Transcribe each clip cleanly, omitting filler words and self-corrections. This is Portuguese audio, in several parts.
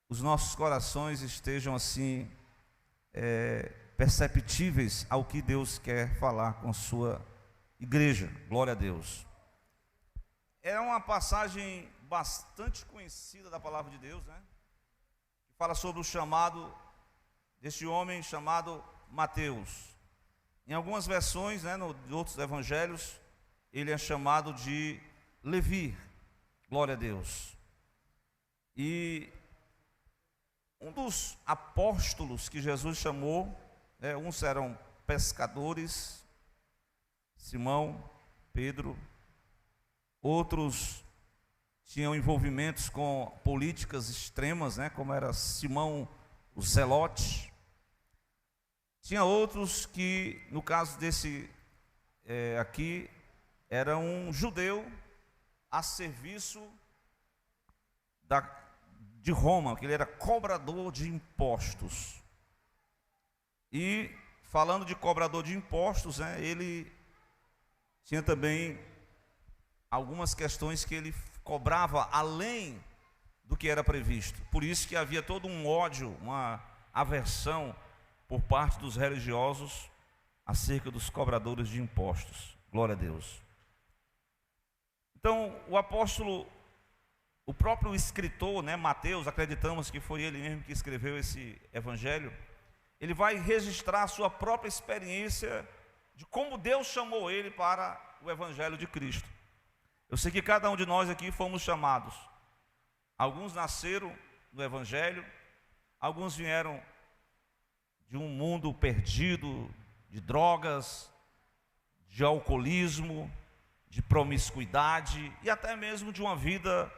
os nossos corações estejam assim perceptíveis ao que Deus quer falar com a sua igreja. Glória a Deus. É uma passagem bastante conhecida da palavra de Deus, né? Que fala sobre o chamado deste homem chamado Mateus. Em algumas versões, né, de outros evangelhos, ele é chamado de Levi. Glória a Deus. E um dos apóstolos que Jesus chamou, uns eram pescadores, Simão, Pedro, outros tinham envolvimentos com políticas extremas, né, como era Simão o Zelote. Tinha outros que, no caso desse aqui, era um judeu a serviço de Roma, que ele era cobrador de impostos. E falando de cobrador de impostos, né, ele tinha também algumas questões que ele cobrava além do que era previsto. Por isso que havia todo um ódio, uma aversão por parte dos religiosos acerca dos cobradores de impostos. Glória a Deus. Então, o apóstolo, o próprio escritor, né, Mateus, acreditamos que foi ele mesmo que escreveu esse evangelho, ele vai registrar a sua própria experiência de como Deus chamou ele para o evangelho de Cristo. Eu sei que cada um de nós aqui fomos chamados. Alguns nasceram no evangelho, alguns vieram de um mundo perdido, de drogas, de alcoolismo, de promiscuidade e até mesmo de uma vida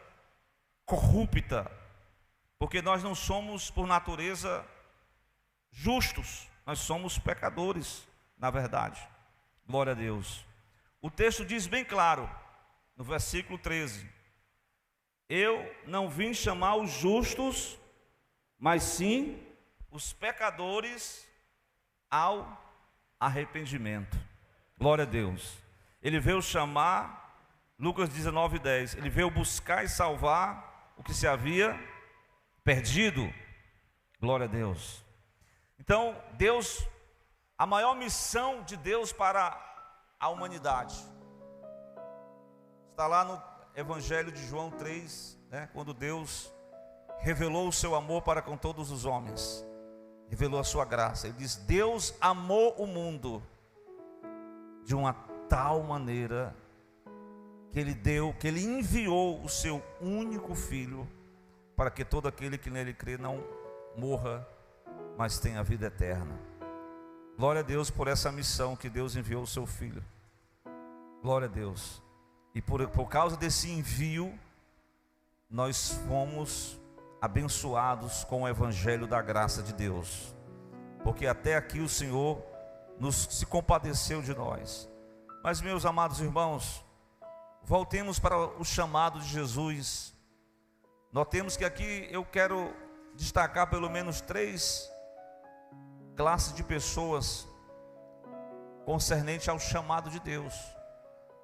corrupta, porque nós não somos por natureza justos, nós somos pecadores, na verdade. Glória a Deus. O texto diz bem claro, no versículo 13: eu não vim chamar os justos, mas sim os pecadores ao arrependimento. Glória a Deus. Ele veio chamar, Lucas 19:10, ele veio buscar e salvar o que se havia perdido. Glória a Deus. Então, Deus, a maior missão de Deus para a humanidade, está lá no Evangelho de João 3, né, quando Deus revelou o seu amor para com todos os homens, revelou a sua graça. Ele diz: Deus amou o mundo de uma tal maneira que ele enviou o seu único filho, para que todo aquele que nele crê não morra, mas tenha vida eterna. Glória a Deus por essa missão que Deus enviou o seu filho. Glória a Deus. E por causa desse envio, nós fomos abençoados com o evangelho da graça de Deus, porque até aqui o Senhor se compadeceu de nós. Mas, meus amados irmãos, voltemos para o chamado de Jesus. Notemos que aqui eu quero destacar pelo menos 3 classes de pessoas concernente ao chamado de Deus.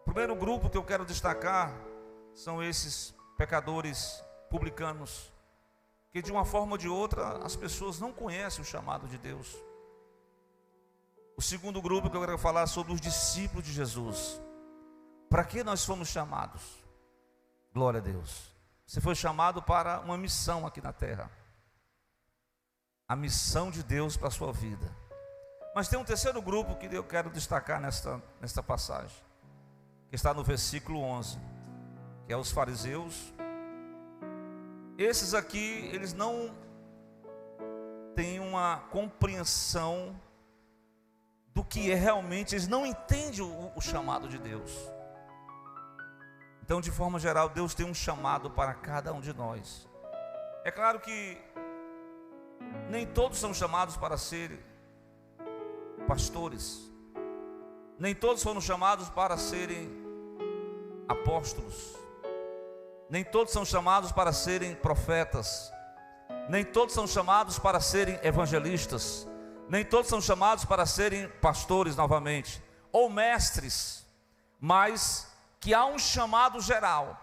O primeiro grupo que eu quero destacar são esses pecadores publicanos, que de uma forma ou de outra as pessoas não conhecem o chamado de Deus. O segundo grupo que eu quero falar é sobre os discípulos de Jesus. Para que nós fomos chamados? Glória a Deus. Você foi chamado para uma missão aqui na terra, a missão de Deus para a sua vida. Mas tem um terceiro grupo que eu quero destacar nesta passagem, que está no versículo 11, que é os fariseus. Esses aqui, eles não têm uma compreensão do que é realmente, eles não entendem o chamado de Deus. Então, de forma geral, Deus tem um chamado para cada um de nós. É claro que nem todos são chamados para serem pastores, nem todos foram chamados para serem apóstolos, nem todos são chamados para serem profetas, nem todos são chamados para serem evangelistas, nem todos são chamados para serem pastores novamente, ou mestres, mas que há um chamado geral.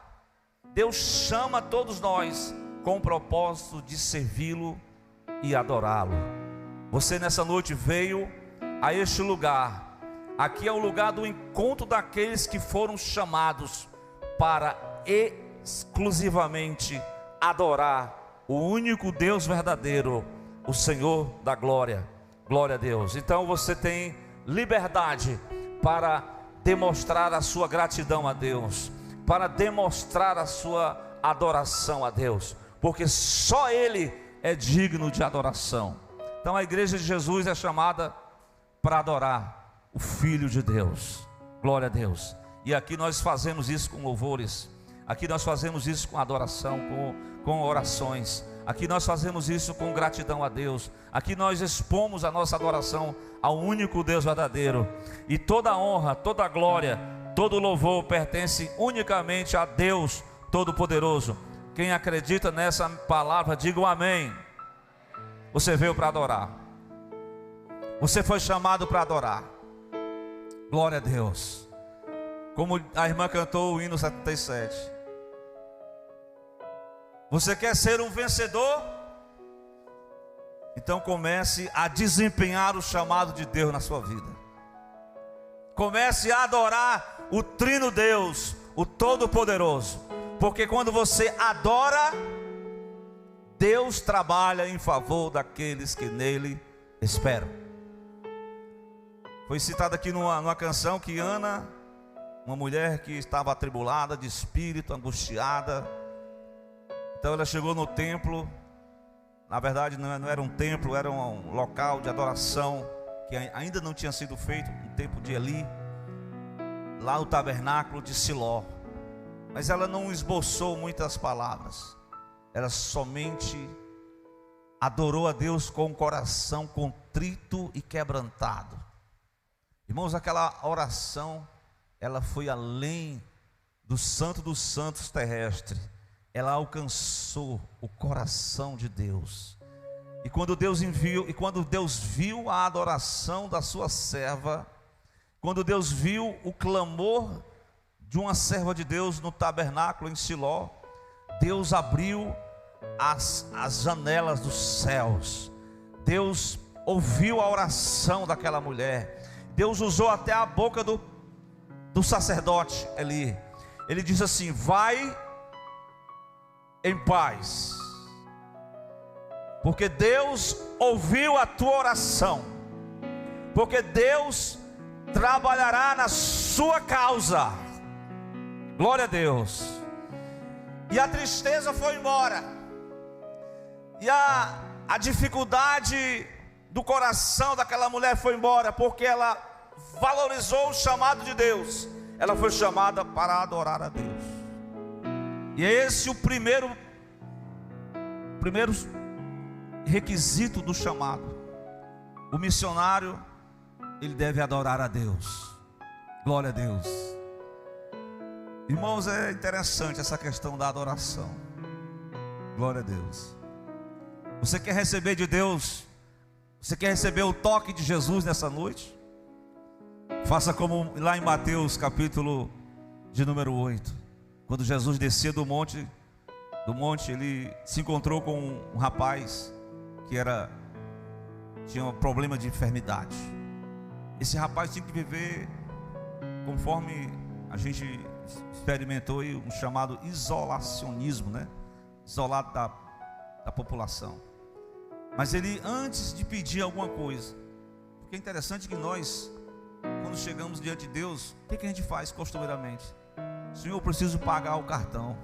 Deus chama todos nós com o propósito de servi-lo e adorá-lo. Você nessa noite veio a este lugar. Aqui é o lugar do encontro daqueles que foram chamados para exclusivamente adorar o único Deus verdadeiro, o Senhor da glória. Glória a Deus. Então você tem liberdade para demonstrar a sua gratidão a Deus, para demonstrar a sua adoração a Deus, porque só Ele é digno de adoração. Então a igreja de Jesus é chamada para adorar o Filho de Deus. Glória a Deus. E aqui nós fazemos isso com louvores, aqui nós fazemos isso com adoração, com orações, aqui nós fazemos isso com gratidão a Deus, aqui nós expomos a nossa adoração ao único Deus verdadeiro, e toda honra, toda glória, todo louvor pertence unicamente a Deus Todo-Poderoso. Quem acredita nessa palavra, diga um amém. Você veio para adorar, você foi chamado para adorar. Glória a Deus. Como a irmã cantou o hino 77. Você quer ser um vencedor? Então comece a desempenhar o chamado de Deus na sua vida. Comece a adorar o Trino Deus, o Todo-Poderoso. Porque quando você adora, Deus trabalha em favor daqueles que nele esperam. Foi citado aqui numa canção que Ana, uma mulher que estava atribulada de espírito, angustiada, então ela chegou no templo. Na verdade não era um templo, era um local de adoração que ainda não tinha sido feito, no tempo de Eli, lá no tabernáculo de Siló. Mas ela não esboçou muitas palavras, ela somente adorou a Deus com o coração contrito e quebrantado. Irmãos, aquela oração, ela foi além do santo dos santos terrestre. Ela alcançou o coração de Deus. E quando Deus viu a adoração da sua serva, quando Deus viu o clamor de uma serva de Deus no tabernáculo em Siló, Deus abriu as janelas dos céus. Deus ouviu a oração daquela mulher. Deus usou até a boca do sacerdote Eli. Ele diz assim: vai em paz, porque Deus ouviu a tua oração, porque Deus trabalhará na sua causa. Glória a Deus. E a tristeza foi embora, e a dificuldade do coração daquela mulher foi embora, porque ela valorizou o chamado de Deus. Ela foi chamada para adorar a Deus. E é esse o primeiro requisito do chamado. O missionário, ele deve adorar a Deus. Glória a Deus. Irmãos, é interessante essa questão da adoração. Glória a Deus. Você quer receber de Deus? Você quer receber o toque de Jesus nessa noite? Faça como lá em Mateus capítulo de número 8. Quando Jesus descia do monte, ele se encontrou com um rapaz que tinha um problema de enfermidade. Esse rapaz tinha que viver conforme a gente experimentou um chamado isolacionismo, né? Isolado da população. Mas ele, antes de pedir alguma coisa, porque é interessante que nós, quando chegamos diante de Deus, o que a gente faz costumeiramente? Senhor, eu preciso pagar o cartão.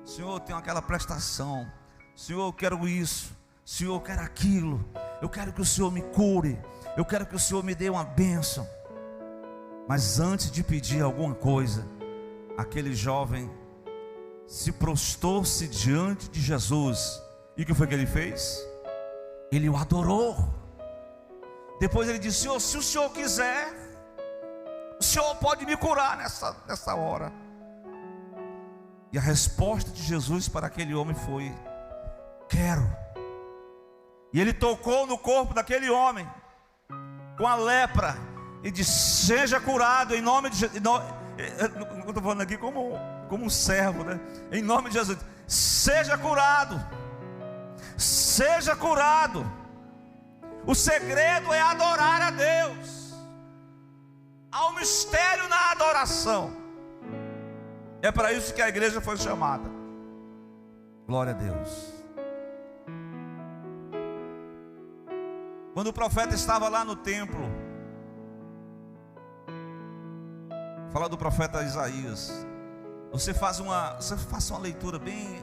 Senhor, eu tenho aquela prestação. Senhor, eu quero isso. Senhor, eu quero aquilo. Eu quero que o Senhor me cure. Eu quero que o Senhor me dê uma bênção. Mas antes de pedir alguma coisa, aquele jovem se prostrou-se diante de Jesus. E o que foi que ele fez? Ele o adorou. Depois ele disse: Senhor, se o Senhor quiser, o Senhor pode me curar nessa hora. E a resposta de Jesus para aquele homem foi: quero. E ele tocou no corpo daquele homem com a lepra e disse: seja curado em nome de Jesus. Eu estou falando aqui como um servo, né? Em nome de Jesus, seja curado, seja curado. O segredo é adorar a Deus. Há um mistério na adoração. É para isso que a igreja foi chamada. Glória a Deus. Quando o profeta estava lá no templo, fala do profeta Isaías. Você faça uma leitura bem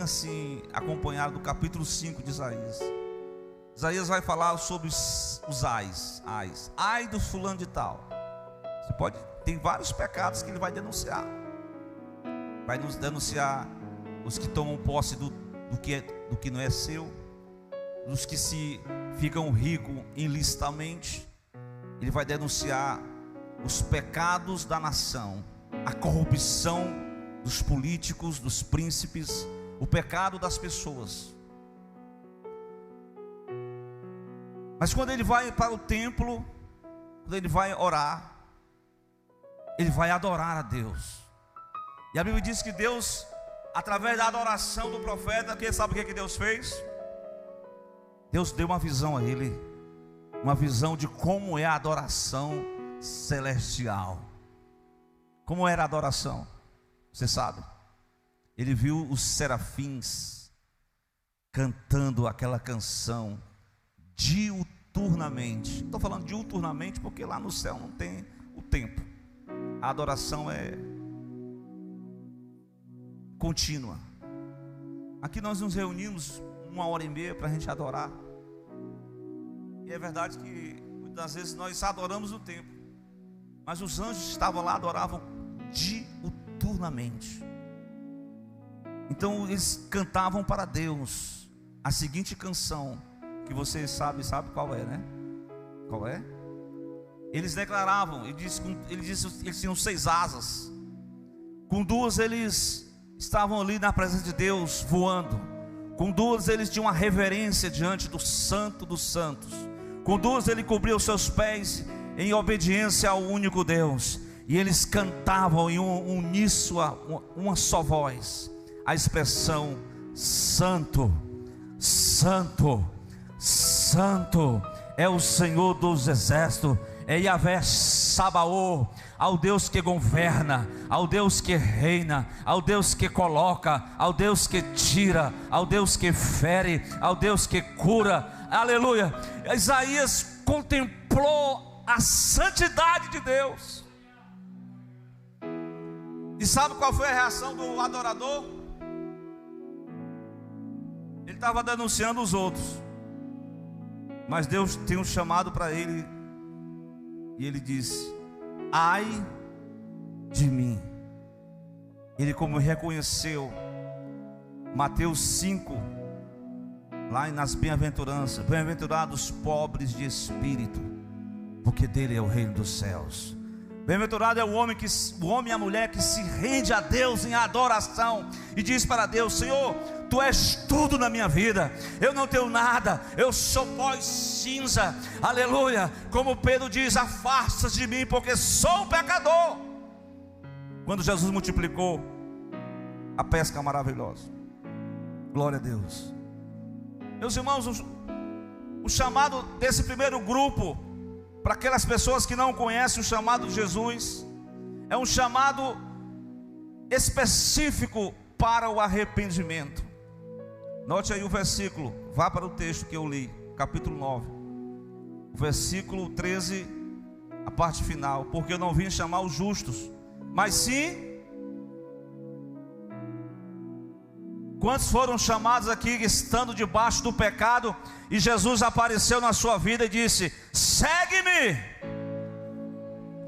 assim, acompanhada do capítulo 5 de Isaías. Isaías vai falar sobre os ais. Ai do fulano de tal. Tem vários pecados que ele vai denunciar. Vai nos denunciar os que tomam posse do que não é seu, dos que se ficam ricos ilicitamente. Ele vai denunciar os pecados da nação, a corrupção dos políticos, dos príncipes, o pecado das pessoas. Mas quando ele vai para o templo, quando ele vai orar, ele vai adorar a Deus. E a Bíblia diz que Deus, através da adoração do profeta, quem sabe o que Deus fez? Deus deu uma visão a ele, uma visão de como é a adoração celestial. Como era a adoração? Você sabe? Ele viu os serafins cantando aquela canção diuturnamente. Estou falando diuturnamente porque lá no céu não tem o tempo. A adoração é contínua. Aqui nós nos reunimos 1h30 para a gente adorar. E é verdade que muitas vezes nós adoramos o tempo, mas os anjos que estavam lá adoravam diuturnamente. Então eles cantavam para Deus a seguinte canção, que você sabe qual é, né? Qual é? Eles declaravam, ele disse eles tinham 6 asas. Com 2 eles estavam ali na presença de Deus voando. Com 2 eles tinham uma reverência diante do Santo dos Santos. Com 2 ele cobria os seus pés em obediência ao único Deus. E eles cantavam em uníssono, uma só voz, a expressão: Santo, Santo, Santo é o Senhor dos exércitos, é Yahvé Sabaô, ao Deus que governa, ao Deus que reina, ao Deus que coloca, ao Deus que tira, ao Deus que fere, ao Deus que cura. Aleluia. Isaías contemplou a santidade de Deus. E sabe qual foi a reação do adorador? Ele estava denunciando os outros, mas Deus tem um chamado para ele. E ele disse: ai de mim. Ele, como reconheceu Mateus 5, lá nas bem-aventuranças: bem-aventurados pobres de espírito, porque dele é o reino dos céus. Bem-aventurado é o homem e a mulher que se rende a Deus em adoração e diz para Deus: Senhor, Tu és tudo na minha vida, eu não tenho nada, eu sou pó e cinza. Aleluia. Como Pedro diz: afasta-te de mim, porque sou um pecador. Quando Jesus multiplicou a pesca maravilhosa, glória a Deus. Meus irmãos, o chamado desse primeiro grupo, para aquelas pessoas que não conhecem o chamado de Jesus, é um chamado específico para o arrependimento. Note aí o versículo, vá para o texto que eu li, capítulo 9, versículo 13, a parte final: porque eu não vim chamar os justos, mas sim... Quantos foram chamados aqui estando debaixo do pecado, e Jesus apareceu na sua vida e disse: segue-me,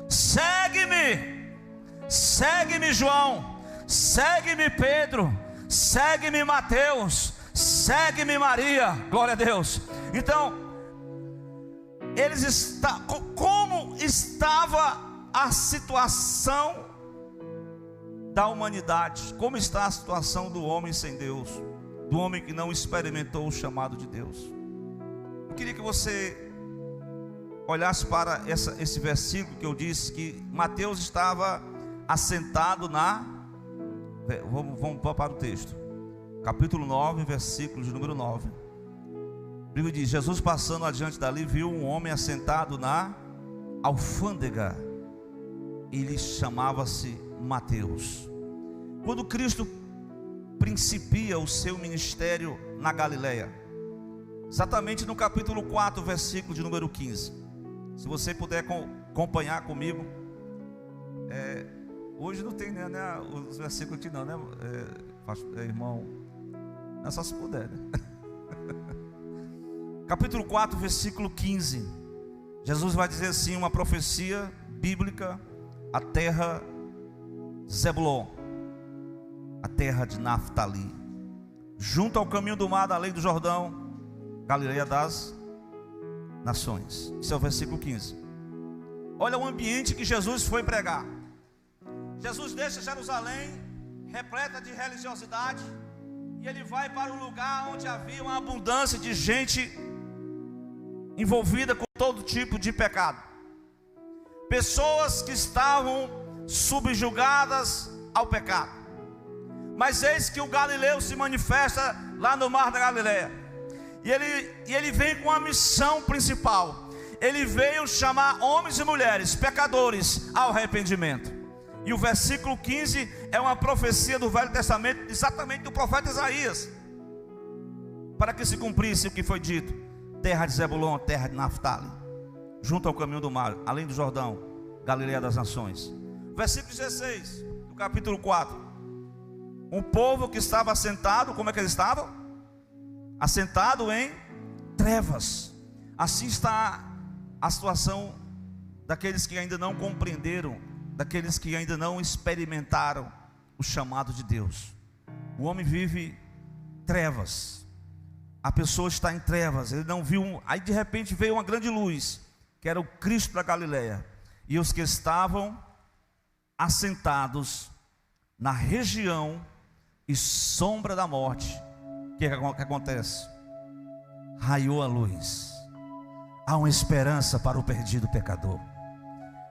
segue-me, segue-me João, segue-me Pedro, segue-me Mateus, segue-me Maria. Glória a Deus. Então, como estava a situação da humanidade? Como está a situação do homem sem Deus, do homem que não experimentou o chamado de Deus? Eu queria que você olhasse para esse versículo que eu disse, que Mateus estava assentado na Vamos para o texto. Capítulo 9, versículo de número 9. A Bíblia diz: Jesus passando adiante dali, viu um homem assentado na alfândega. Ele chamava-se Mateus. Quando Cristo principia o seu ministério na Galileia, exatamente no capítulo 4, versículo de número 15. Se você puder acompanhar comigo. Hoje não tem, né, os versículos aqui não, né, irmão? Não é só se puder, né? Capítulo 4, versículo 15. Jesus vai dizer assim, uma profecia bíblica: a terra de Zebulon, a terra de Naftali, junto ao caminho do mar, da além do Jordão, Galileia das nações. Esse é o versículo 15. Olha o ambiente que Jesus foi pregar. Jesus deixa Jerusalém repleta de religiosidade, e ele vai para um lugar onde havia uma abundância de gente envolvida com todo tipo de pecado, pessoas que estavam subjugadas ao pecado. Mas eis que o Galileu se manifesta lá no mar da Galileia, e ele vem com a missão principal. Ele veio chamar homens e mulheres pecadores ao arrependimento. E o versículo 15 é uma profecia do Velho Testamento, exatamente do profeta Isaías, para que se cumprisse o que foi dito: terra de Zebulon, terra de Naftali, junto ao caminho do mar, além do Jordão, Galileia das nações. Versículo 16 do capítulo 4. Um povo que estava assentado, como é que eles estavam? Assentado em trevas. Assim está a situação daqueles que ainda não compreenderam, daqueles que ainda não experimentaram o chamado de Deus. O homem vive trevas, a pessoa está em trevas, ele não viu, aí de repente veio uma grande luz, que era o Cristo da Galileia, e os que estavam assentados na região e sombra da morte, o que acontece? Raiou a luz. Há uma esperança para o perdido pecador,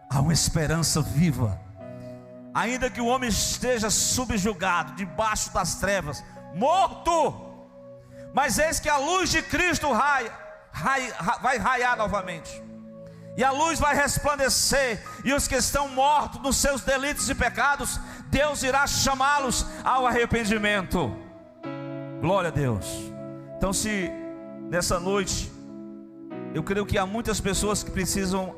há uma esperança viva. Ainda que o homem esteja subjugado, debaixo das trevas, morto, mas eis que a luz de Cristo vai raiar novamente, e a luz vai resplandecer, e os que estão mortos nos seus delitos e pecados, Deus irá chamá-los ao arrependimento. Glória a Deus. Então, se nessa noite, eu creio que há muitas pessoas que precisam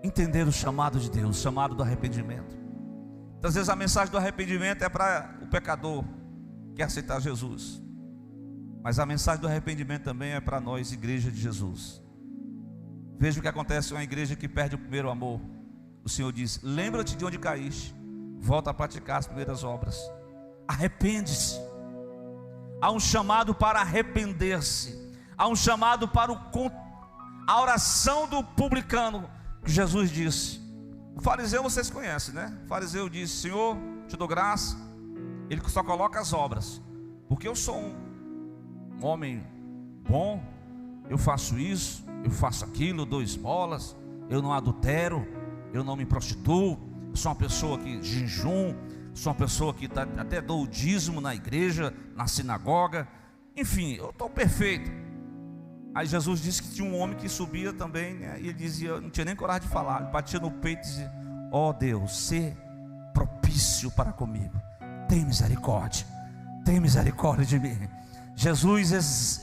entender o chamado de Deus, o chamado do arrependimento. Às vezes a mensagem do arrependimento é para o pecador que quer aceitar Jesus, mas a mensagem do arrependimento também é para nós, igreja de Jesus. Veja o que acontece com uma igreja que perde o primeiro amor. O Senhor diz: lembra-te de onde caíste, volta a praticar as primeiras obras, arrepende-se. Há um chamado para arrepender-se, há um chamado para a oração do publicano, que Jesus disse. O fariseu vocês conhecem, né? O fariseu disse: Senhor, te dou graça. Ele só coloca as obras, porque eu sou um homem bom, eu faço isso, eu faço aquilo, eu dou esmolas, eu não adultero, eu não me prostituo, eu sou uma pessoa que jejum, sou uma pessoa que até dou o dízimo na igreja, na sinagoga, enfim, eu estou perfeito. Aí Jesus disse que tinha um homem que subia também, né? E ele dizia, não tinha nem coragem de falar, ele batia no peito e dizia: ó Deus, sê propício para comigo, tem misericórdia de mim. Jesus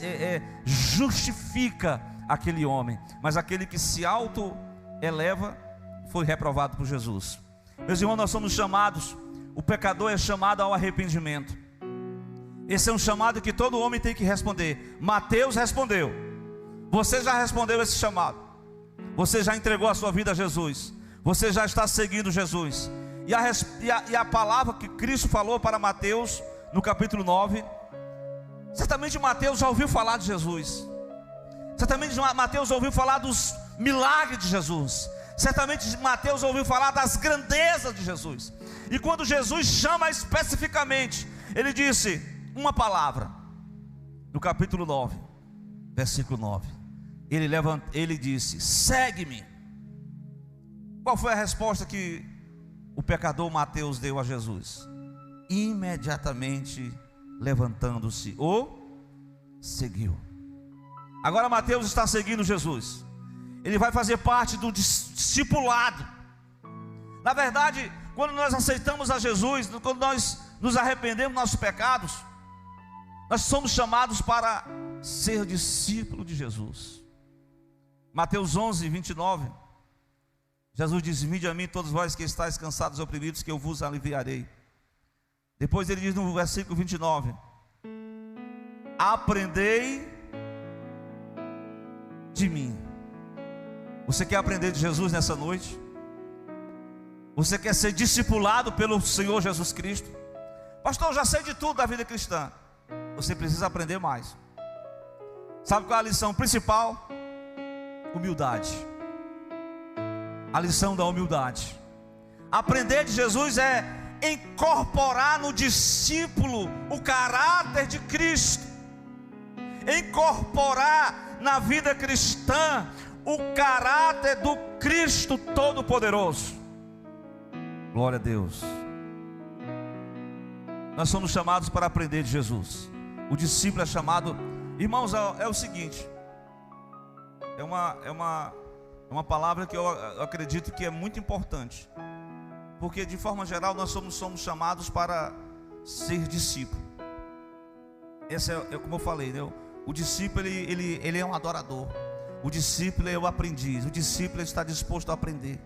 justifica aquele homem, mas aquele que se auto eleva foi reprovado por Jesus. Meus irmãos, nós somos chamados, o pecador é chamado ao arrependimento. Esse é um chamado que todo homem tem que responder. Mateus respondeu. Você já respondeu esse chamado? Você já entregou a sua vida a Jesus? Você já está seguindo Jesus? E a palavra que Cristo falou para Mateus no capítulo 9, certamente Mateus já ouviu falar de Jesus, certamente Mateus ouviu falar dos milagres de Jesus, certamente Mateus ouviu falar das grandezas de Jesus. E quando Jesus chama especificamente, ele disse uma palavra, no capítulo 9, versículo 9, ele disse: segue-me. Qual foi a resposta que o pecador Mateus deu a Jesus? imediatamente levantando-se, o seguiu. Agora Mateus está seguindo Jesus. Ele vai fazer parte do discipulado. Na verdade, quando nós aceitamos a Jesus, quando nós nos arrependemos dos nossos pecados, nós somos chamados para ser discípulo de Jesus. Mateus 11, 29, Jesus diz: vinde a mim todos vós que estáis cansados e oprimidos, que eu vos aliviarei. Depois ele diz no versículo 29, aprendei de mim. Você quer aprender de Jesus nessa noite? Você quer ser discipulado pelo Senhor Jesus Cristo? Pastor, eu já sei de tudo da vida cristã. Você precisa aprender mais. Sabe qual é a lição principal? Humildade. A lição da humildade. Aprender de Jesus é incorporar no discípulo o caráter de Cristo. Incorporar na vida cristã o caráter do Cristo Todo-Poderoso. Glória a Deus. Nós somos chamados para aprender de Jesus. O discípulo é chamado, irmãos, é o seguinte, é uma palavra que eu acredito que é muito importante, porque de forma geral nós somos chamados para ser discípulo. Esse é como eu falei, né? O discípulo ele é um adorador. O discípulo é o aprendiz. O discípulo está disposto a aprender.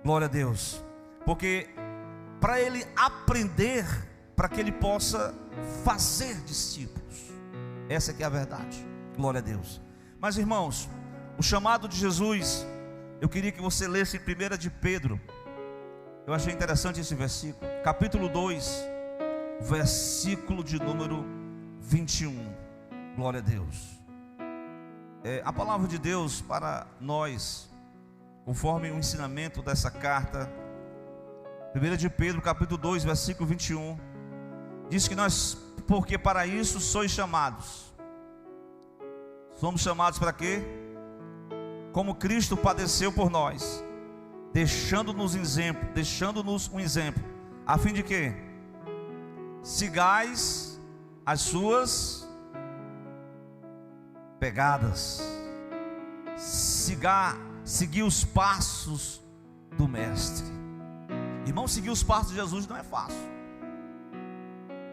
Glória a Deus. Porque para ele aprender, para que ele possa fazer discípulos, essa que é a verdade. Glória a Deus. Mas irmãos, o chamado de Jesus, eu queria que você lesse 1 de Pedro. Eu achei interessante esse versículo, capítulo 2, versículo de número 21. Glória a Deus. A palavra de Deus para nós, conforme o ensinamento dessa carta, 1 de Pedro, capítulo 2, versículo 21, diz que nós, porque para isso sois chamados. Somos chamados para quê? Como Cristo padeceu por nós, deixando-nos um exemplo, a fim de que sigais as suas pegadas, seguir os passos do Mestre. Irmão, seguir os passos de Jesus não é fácil.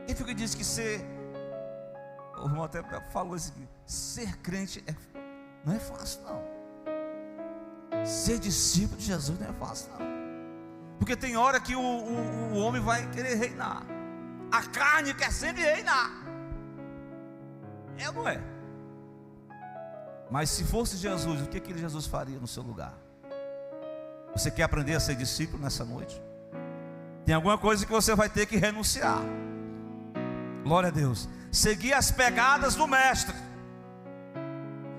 Quem foi que disse que o irmão até falou isso aqui, ser crente não é fácil não. Ser discípulo de Jesus não é fácil não. Porque tem hora que o homem vai querer reinar. A carne quer sempre reinar. É ou não é? Mas se fosse Jesus, o que Jesus faria no seu lugar? Você quer aprender a ser discípulo nessa noite? Tem alguma coisa que você vai ter que renunciar. Glória a Deus. Seguir as pegadas do Mestre.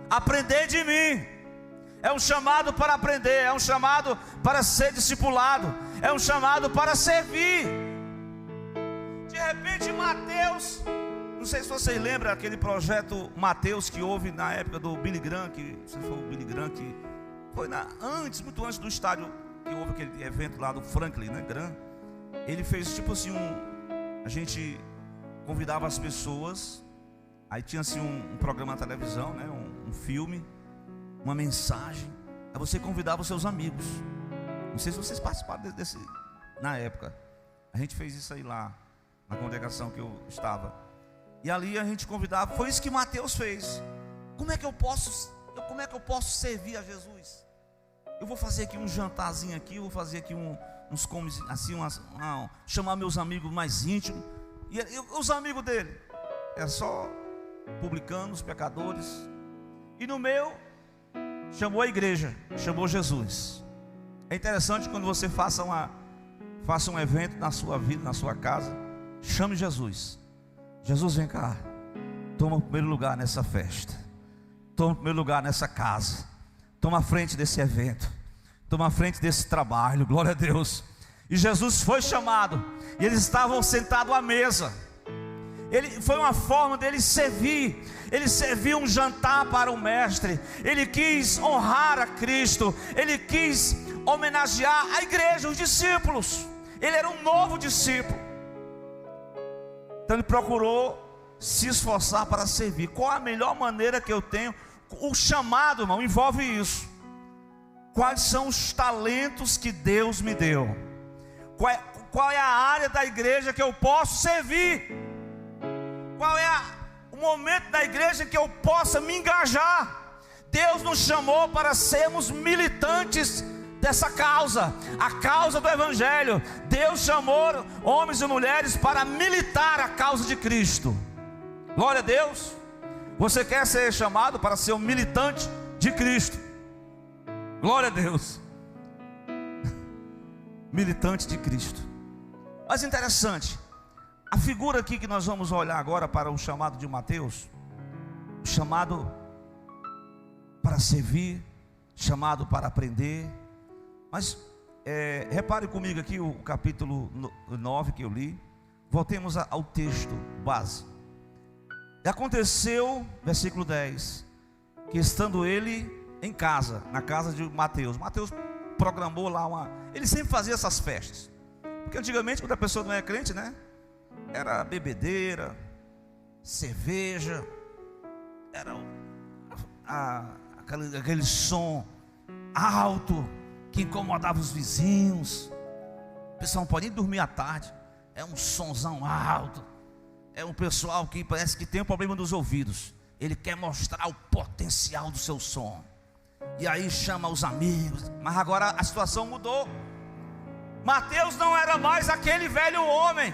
Aprender de mim. É um chamado para aprender. É um chamado para ser discipulado. É um chamado para servir. De repente Mateus, não sei se vocês lembram aquele projeto Mateus que houve na época do Billy Graham, que se for o Billy Graham, que foi muito antes do estádio, que houve aquele evento lá do Franklin, né, Graham. Ele fez tipo assim a gente convidava as pessoas, aí tinha assim um programa na televisão, né, um filme, uma mensagem, aí você convidava os seus amigos. Não sei se vocês participaram desse na época. A gente fez isso aí lá na congregação que eu estava. E ali a gente convidava, foi isso que Mateus fez. Como é que eu posso servir a Jesus? Eu vou fazer aqui um jantarzinho aqui, eu vou fazer aqui uns comes assim, chamar meus amigos mais íntimos. E os amigos dele é só publicanos, pecadores. E no meu chamou a igreja, chamou Jesus. É interessante quando você faça um evento na sua vida, na sua casa, chame Jesus. Jesus, vem cá, toma o primeiro lugar nessa festa, toma o primeiro lugar nessa casa, toma a frente desse evento, toma a frente desse trabalho, glória a Deus. E Jesus foi chamado, e eles estavam sentados à mesa. Foi uma forma dele servir. Ele serviu um jantar para o Mestre. Ele quis honrar a Cristo. Ele quis homenagear a igreja, os discípulos. Ele era um novo discípulo. Então ele procurou se esforçar para servir. Qual a melhor maneira que eu tenho? O chamado, irmão, envolve isso. Quais são os talentos que Deus me deu? Qual é a área da igreja que eu posso servir? Qual é o momento da igreja que eu possa me engajar? Deus nos chamou para sermos militantes dessa causa, a causa do Evangelho. Deus chamou homens e mulheres para militar a causa de Cristo. Glória a Deus. Você quer ser chamado para ser um militante de Cristo? Glória a Deus. Militante de Cristo. Mas interessante, a figura aqui que nós vamos olhar agora para o chamado de Mateus, chamado para servir, chamado para aprender. Mas repare comigo aqui o capítulo 9 que eu li. Voltemos ao texto base. E aconteceu, versículo 10, que estando ele em casa, na casa de Mateus, Mateus programou lá ele sempre fazia essas festas, porque antigamente quando a pessoa não era crente, né, era bebedeira, cerveja, era aquele som alto que incomodava os vizinhos. O pessoal não pode nem dormir à tarde, é um sonzão alto. É um pessoal que parece que tem um problema dos ouvidos. Ele quer mostrar o potencial do seu som, e aí chama os amigos. Mas agora a situação mudou. Mateus não era mais aquele velho homem.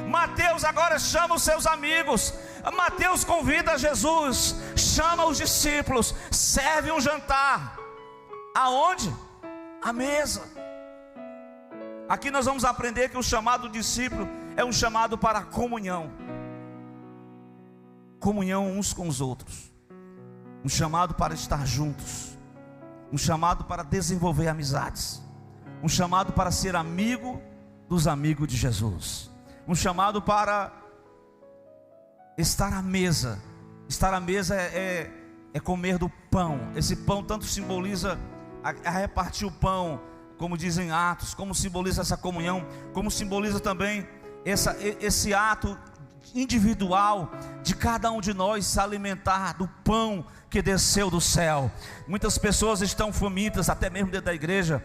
Mateus agora chama os seus amigos. Mateus convida Jesus, chama os discípulos, serve um jantar. Aonde? À mesa. Aqui nós vamos aprender que o chamado do discípulo é um chamado para a comunhão. Comunhão uns com os outros. Um chamado para estar juntos. Um chamado para desenvolver amizades. Um chamado para ser amigo dos amigos de Jesus. Um chamado para estar à mesa. Estar à mesa é comer do pão. Esse pão tanto simboliza a repartir o pão, como dizem Atos, como simboliza essa comunhão, como simboliza também esse ato individual de cada um de nós se alimentar do pão que desceu do céu. Muitas pessoas estão famintas, até mesmo dentro da igreja.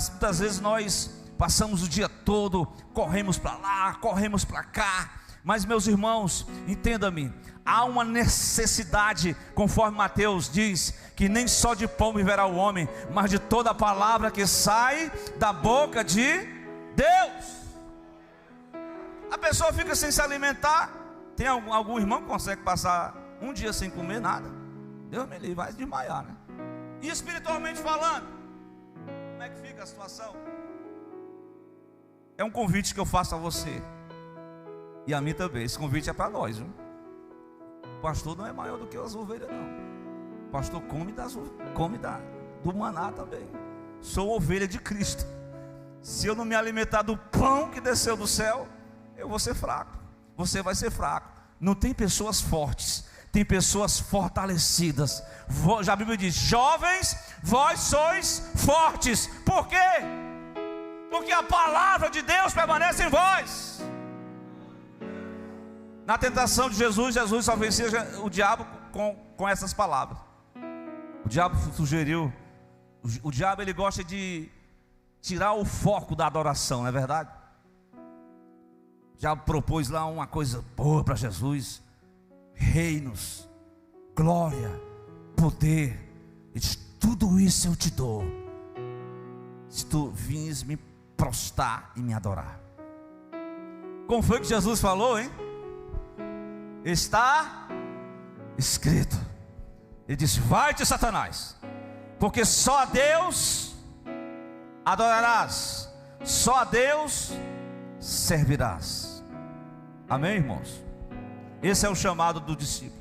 Muitas vezes nós passamos o dia todo, corremos para lá, corremos para cá. Mas meus irmãos, entenda-me, há uma necessidade, conforme Mateus diz, que nem só de pão viverá o homem, mas de toda a palavra que sai da boca de Deus. A pessoa fica sem se alimentar. Tem algum irmão que consegue passar um dia sem comer nada? Deus me livre, vai desmaiar, né? E espiritualmente falando, como é que fica a situação? É um convite que eu faço a você e a mim também. Esse convite é para nós, viu? O pastor não é maior do que as ovelhas, não. O pastor come do maná também. Sou ovelha de Cristo. Se eu não me alimentar do pão que desceu do céu, eu vou ser fraco. Você vai ser fraco. Não tem pessoas fortes, tem pessoas fortalecidas. Já a Bíblia diz: jovens, vós sois fortes. Por quê? Porque a palavra de Deus permanece em vós. Na tentação de Jesus, Jesus só vencia o diabo com essas palavras. O diabo sugeriu, o diabo ele gosta de tirar o foco da adoração, não é verdade? O diabo propôs lá uma coisa boa para Jesus: reinos, glória, poder. Ele disse: tudo isso eu te dou, se tu vins me prostrar e me adorar. Como foi que Jesus falou, hein? Está escrito. Ele disse: vai-te, Satanás, porque só a Deus adorarás, só a Deus servirás. Amém, irmãos? Esse é o chamado do discípulo.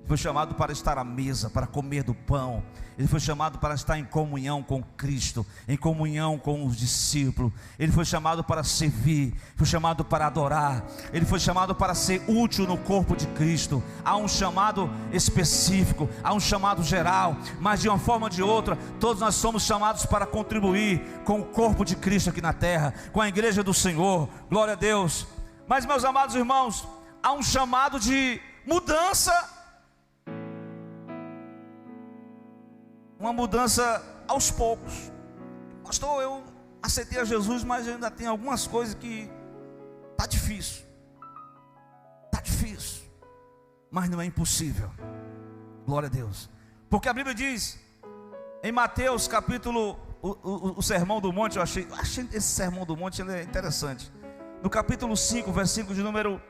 Ele foi chamado para estar à mesa, para comer do pão. Ele foi chamado para estar em comunhão com Cristo, em comunhão com os discípulos. Ele foi chamado para servir, foi chamado para adorar. Ele foi chamado para ser útil no corpo de Cristo. Há um chamado específico, há um chamado geral, mas de uma forma ou de outra, todos nós somos chamados para contribuir com o corpo de Cristo aqui na terra, com a igreja do Senhor. Glória a Deus. Mas, meus amados irmãos, há um chamado de mudança, uma mudança aos poucos. Pastor, eu aceitei a Jesus, mas ainda tem algumas coisas que está difícil, mas não é impossível. Glória a Deus, porque a Bíblia diz em Mateus capítulo, o Sermão do Monte, eu achei esse Sermão do Monte, ele é interessante. No capítulo 5, versículo de número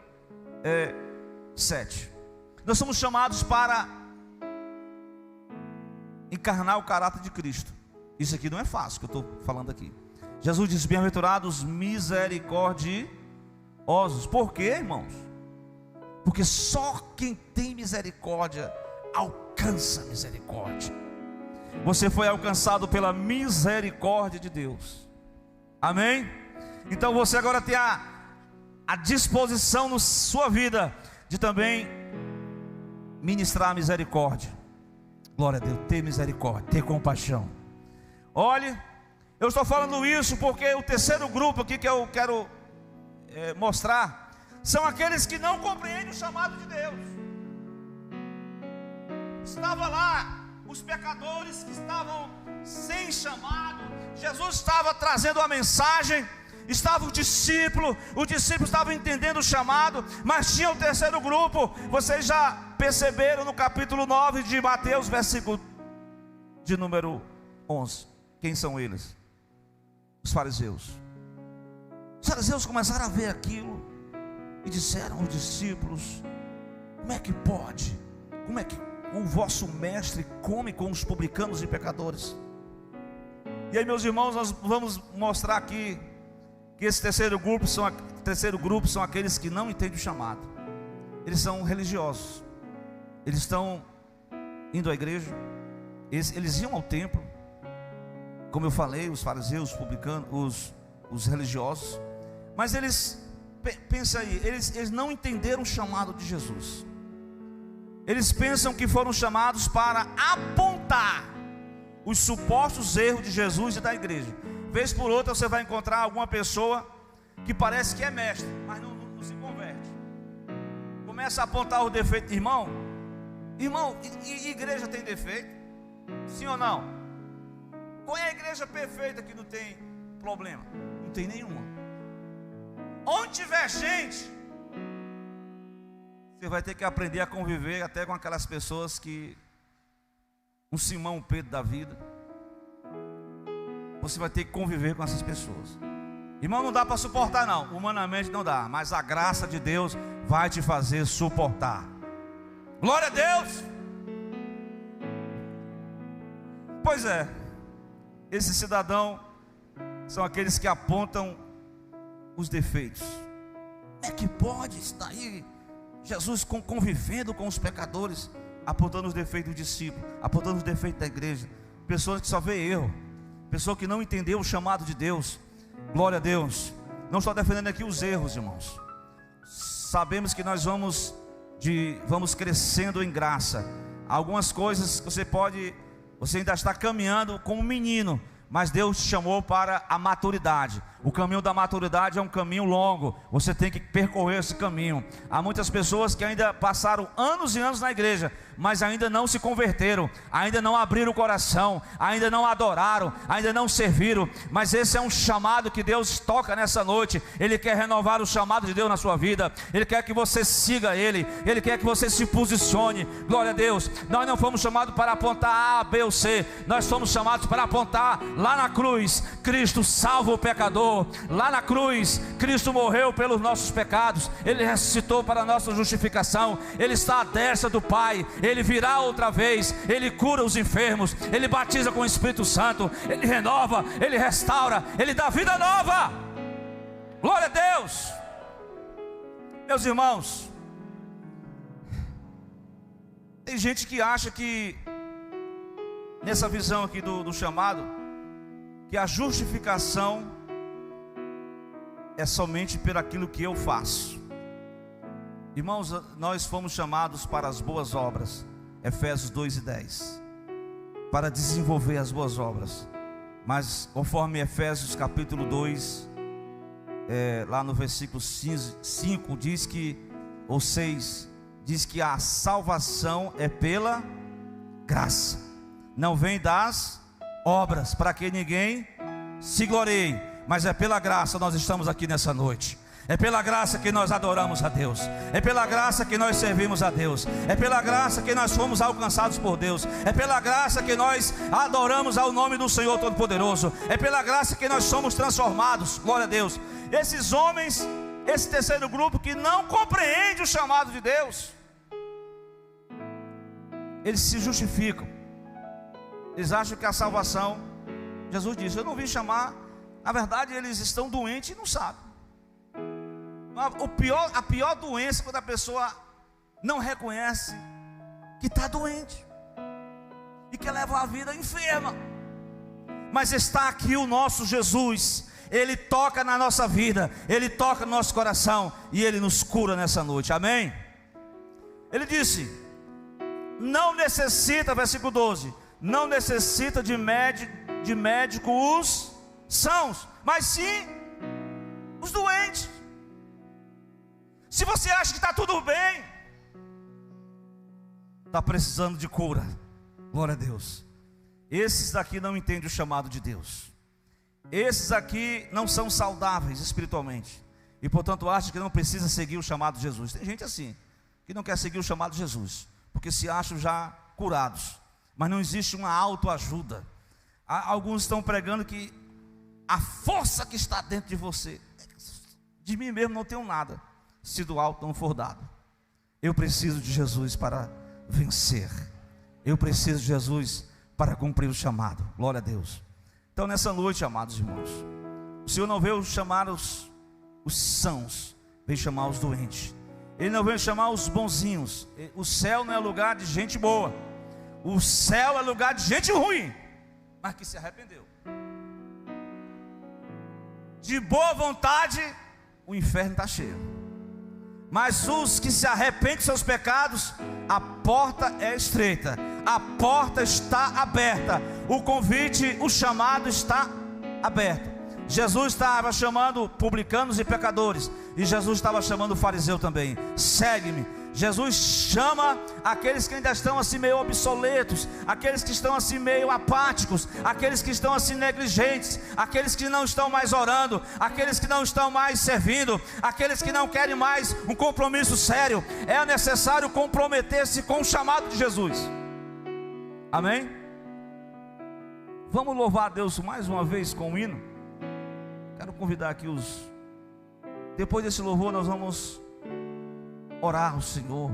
7, nós somos chamados para encarnar o caráter de Cristo. Isso aqui não é fácil que eu estou falando aqui. Jesus diz: bem-aventurados misericordiosos. Por quê, irmãos? Porque só quem tem misericórdia alcança misericórdia. Você foi alcançado pela misericórdia de Deus. Amém? Então você agora tem a disposição na sua vida de também ministrar a misericórdia. Glória a Deus, ter misericórdia, ter compaixão. Olhe, eu estou falando isso porque o terceiro grupo aqui que eu quero mostrar são aqueles que não compreendem o chamado de Deus. Estava lá os pecadores que estavam sem chamado. Jesus estava trazendo a mensagem. Estava o discípulo estava entendendo o chamado, mas tinha o terceiro grupo. Vocês já perceberam no capítulo 9 de Mateus, versículo de número 11. Quem são eles? Os fariseus. Os fariseus começaram a ver aquilo e disseram aos discípulos: como é que pode? Como é que o vosso mestre come com os publicanos e pecadores? E aí, meus irmãos, nós vamos mostrar aqui que esse terceiro grupo são aqueles que não entendem o chamado. Eles são religiosos. Eles estão indo à igreja, eles iam ao templo, como eu falei, os fariseus, os publicanos, os religiosos. Mas eles, pensa aí, eles não entenderam o chamado de Jesus. Eles pensam que foram chamados para apontar os supostos erros de Jesus e da igreja. Vez por outra você vai encontrar alguma pessoa que parece que é mestre, mas não se converte. Começa a apontar o defeito. Irmão, igreja tem defeito? Sim ou não? Qual é a igreja perfeita que não tem problema? Não tem nenhuma. Onde tiver gente, você vai ter que aprender a conviver até com aquelas pessoas que, um Simão Pedro da vida, você vai ter que conviver com essas pessoas. Irmão, não dá para suportar não, humanamente não dá, mas a graça de Deus vai te fazer suportar. Glória a Deus. Pois é, esse cidadão são aqueles que apontam os defeitos. Como é que pode estar aí Jesus convivendo com os pecadores, apontando os defeitos do discípulo, apontando os defeitos da igreja? Pessoas que só vê erro, pessoa que não entendeu o chamado de Deus. Glória a Deus. Não estou defendendo aqui os erros, irmãos. Sabemos que nós vamos crescendo em graça. Algumas coisas que você ainda está caminhando como um menino, mas Deus te chamou para a maturidade. O caminho da maturidade é um caminho longo. Você tem que percorrer esse caminho. Há muitas pessoas que ainda passaram anos e anos na igreja, mas ainda não se converteram, ainda não abriram o coração, ainda não adoraram, ainda não serviram. Mas esse é um chamado que Deus toca nessa noite. Ele quer renovar o chamado de Deus na sua vida. Ele quer que você siga Ele. Ele quer que você se posicione. Glória a Deus. Nós não fomos chamados para apontar A, B ou C. Nós somos chamados para apontar lá na cruz. Cristo salva o pecador. Lá na cruz, Cristo morreu pelos nossos pecados. Ele ressuscitou para a nossa justificação. Ele está à destra do Pai. Ele virá outra vez. Ele cura os enfermos. Ele batiza com o Espírito Santo. Ele renova, Ele restaura, Ele dá vida nova. Glória a Deus. Meus irmãos, tem gente que acha que, nessa visão aqui do chamado, que a justificação é somente por aquilo que eu faço. Irmãos, nós fomos chamados para as boas obras, Efésios 2:10, para desenvolver as boas obras. Mas conforme Efésios capítulo 2, lá no versículo 5, diz que ou 6, diz que a salvação é pela graça, não vem das obras, para que ninguém se glorie, mas é pela graça nós estamos aqui nessa noite. É pela graça que nós adoramos a Deus, é pela graça que nós servimos a Deus, é pela graça que nós fomos alcançados por Deus, é pela graça que nós adoramos ao nome do Senhor Todo-Poderoso, é pela graça que nós somos transformados. Glória a Deus. Esses homens, esse terceiro grupo que não compreende o chamado de Deus, eles se justificam, eles acham que a salvação, Jesus disse: eu não vim chamar. Na verdade eles estão doentes e não sabem. A pior doença é quando a pessoa não reconhece que está doente e quer levar a vida enferma. Mas está aqui o nosso Jesus, Ele toca na nossa vida, Ele toca no nosso coração e Ele nos cura nessa noite, amém? Ele disse: não necessita, versículo 12, não necessita de médico os sãos, mas sim os doentes. Se você acha que está tudo bem, está precisando de cura. Glória a Deus. Esses daqui não entendem o chamado de Deus. Esses aqui não são saudáveis espiritualmente e portanto acham que não precisa seguir o chamado de Jesus. Tem gente assim, que não quer seguir o chamado de Jesus, porque se acham já curados. Mas não existe uma autoajuda. Alguns estão pregando que a força que está dentro de você, de mim mesmo não tenho nada, se do alto não for dado. Eu preciso de Jesus para vencer. Eu preciso de Jesus para cumprir o chamado. Glória a Deus. Então nessa noite, amados irmãos, o Senhor não veio chamar os sãos, veio chamar os doentes. Ele não veio chamar os bonzinhos. O céu não é lugar de gente boa, o céu é lugar de gente ruim, mas que se arrependeu. De boa vontade, o inferno está cheio. Mas os que se arrependem dos seus pecados, a porta é estreita, a porta está aberta, o convite, o chamado está aberto. Jesus estava chamando publicanos e pecadores, e Jesus estava chamando o fariseu também. Segue-me. Jesus chama aqueles que ainda estão assim meio obsoletos, aqueles que estão assim meio apáticos, aqueles que estão assim negligentes, aqueles que não estão mais orando, aqueles que não estão mais servindo, aqueles que não querem mais um compromisso sério. É necessário comprometer-se com o chamado de Jesus. Amém? Vamos louvar a Deus mais uma vez com o hino. Quero convidar aqui depois desse louvor nós vamos orar ao Senhor.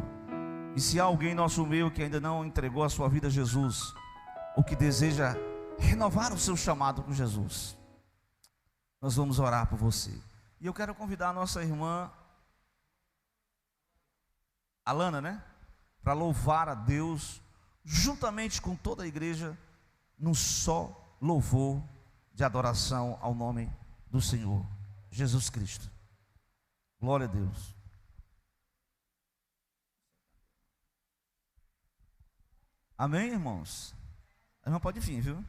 E se há alguém em nosso meio que ainda não entregou a sua vida a Jesus, ou que deseja renovar o seu chamado com Jesus, nós vamos orar por você. E eu quero convidar a nossa irmã Alana, né, para louvar a Deus juntamente com toda a igreja num só louvor de adoração ao nome do Senhor Jesus Cristo. Glória a Deus. Amém, irmãos? A irmã pode vir, viu?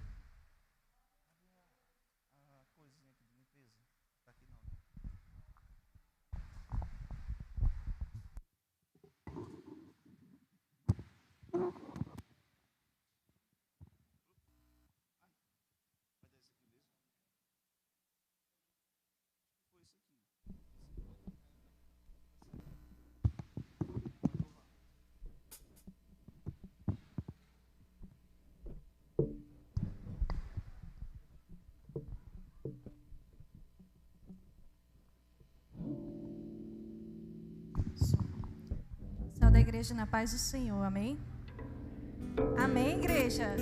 Da igreja na paz do Senhor, amém? Amém, igreja?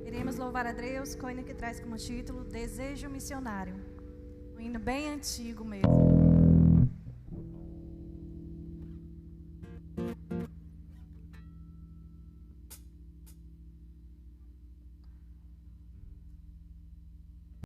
Iremos louvar a Deus com o hino que traz como título Desejo Missionário, um hino bem antigo mesmo.